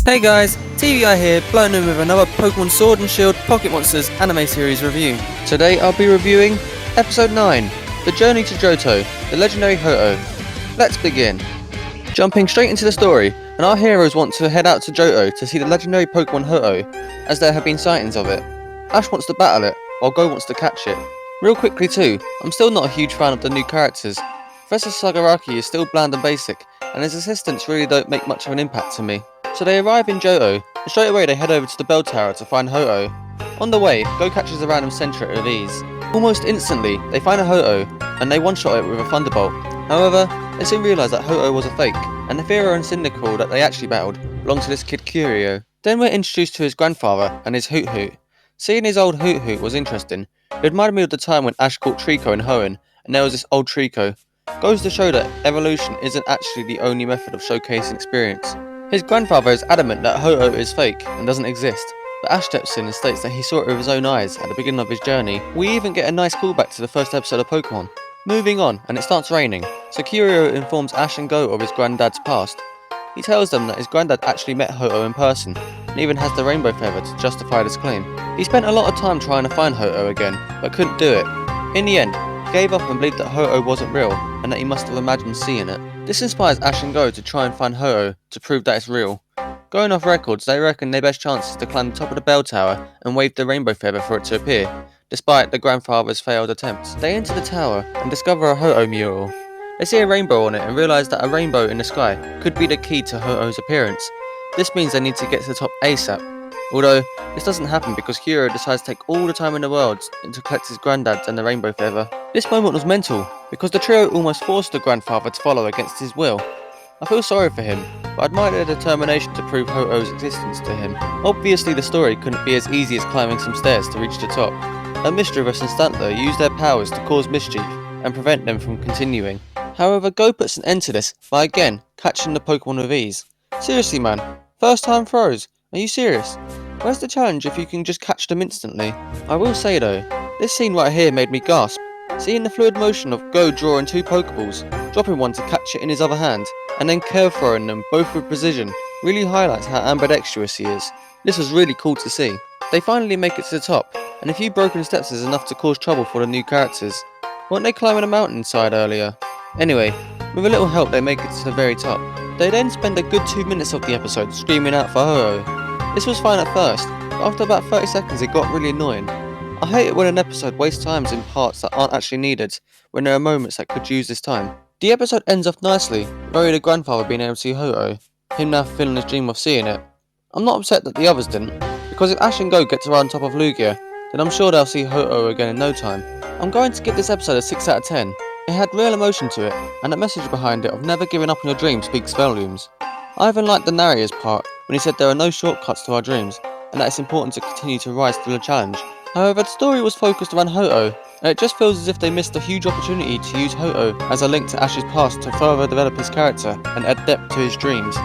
Hey guys, TVI here, blown in with another Pokemon Sword and Shield Pocket Monsters anime series review. Today I'll be reviewing Episode 9, The Journey to Johto, the legendary Ho-Oh. Let's begin. Jumping straight into the story, and our heroes want to head out to Johto to see the legendary Pokemon Ho-Oh, as there have been sightings of it. Ash wants to battle it, while Go wants to catch it. Real quickly too, I'm still not a huge fan of the new characters. Professor Sagaraki is still bland and basic, and his assistants really don't make much of an impact to me. So they arrive in Johto, and straight away they head over to the bell tower to find Ho-Oh. On the way, Go catches a random Sentret with ease. Almost instantly, they find a Ho-Oh, and they one-shot it with a Thunderbolt. However, they soon realise that Ho-Oh was a fake, and the Fearow and Cyndaquil that they actually battled belonged to this kid Curio. Then we're introduced to his grandfather and his Hoot Hoot. Seeing his old Hoot Hoot was interesting. It reminded me of the time when Ash caught Trico in Hoenn, and there was this old Trico. Goes to show that evolution isn't actually the only method of showcasing experience. His grandfather is adamant that Ho-Oh is fake and doesn't exist, but Ash steps in and states that he saw it with his own eyes at the beginning of his journey. We even get a nice callback to the first episode of Pokemon. Moving on, and it starts raining, so Curio informs Ash and Go of his granddad's past. He tells them that his granddad actually met Ho-Oh in person, and even has the rainbow feather to justify this claim. He spent a lot of time trying to find Ho-Oh again, but couldn't do it. In the end, he gave up and believed that Ho-Oh wasn't real, and that he must have imagined seeing it. This inspires Ash and Go to try and find Ho-Oh to prove that it's real. Going off records, they reckon their best chance is to climb the top of the bell tower and wave the rainbow feather for it to appear, despite the grandfather's failed attempts. They enter the tower and discover a Ho-Oh mural. They see a rainbow on it and realise that a rainbow in the sky could be the key to Ho-Oh's appearance. This means they need to get to the top ASAP. Although, this doesn't happen because Curio decides to take all the time in the world to collect his granddad and the rainbow feather. This moment was mental, because the trio almost forced the grandfather to follow against his will. I feel sorry for him, but I admire their determination to prove Ho-Oh's existence to him. Obviously the story couldn't be as easy as climbing some stairs to reach the top. A Mischievous and Stantler use their powers to cause mischief and prevent them from continuing. However, Go puts an end to this by again catching the Pokemon with ease. Seriously man, first time throws, are you serious? Where's the challenge if you can just catch them instantly? I will say though, this scene right here made me gasp. Seeing the fluid motion of Go drawing two Pokeballs, dropping one to catch it in his other hand, and then curve throwing them both with precision, really highlights how ambidextrous he is. This was really cool to see. They finally make it to the top, and a few broken steps is enough to cause trouble for the new characters. Weren't they climbing a mountainside earlier? Anyway, with a little help they make it to the very top. They then spend a good 2 minutes of the episode screaming out for Ho-Oh. This was fine at first, but after about 30 seconds it got really annoying. I hate it when an episode wastes time in parts that aren't actually needed, when there are moments that could use this time. The episode ends off nicely, with only the grandfather being able to see Ho-Oh, him now fulfilling his dream of seeing it. I'm not upset that the others didn't, because if Ash and Go get to ride on top of Lugia, then I'm sure they'll see Ho-Oh again in no time. I'm going to give this episode a 6 out of 10. It had real emotion to it, and the message behind it of never giving up on your dream speaks volumes. I even liked the narrator's part when he said there are no shortcuts to our dreams, and that it's important to continue to rise to the challenge. However, the story was focused around Ho-Oh, and it just feels as if they missed a huge opportunity to use Ho-Oh as a link to Ash's past to further develop his character and add depth to his dreams.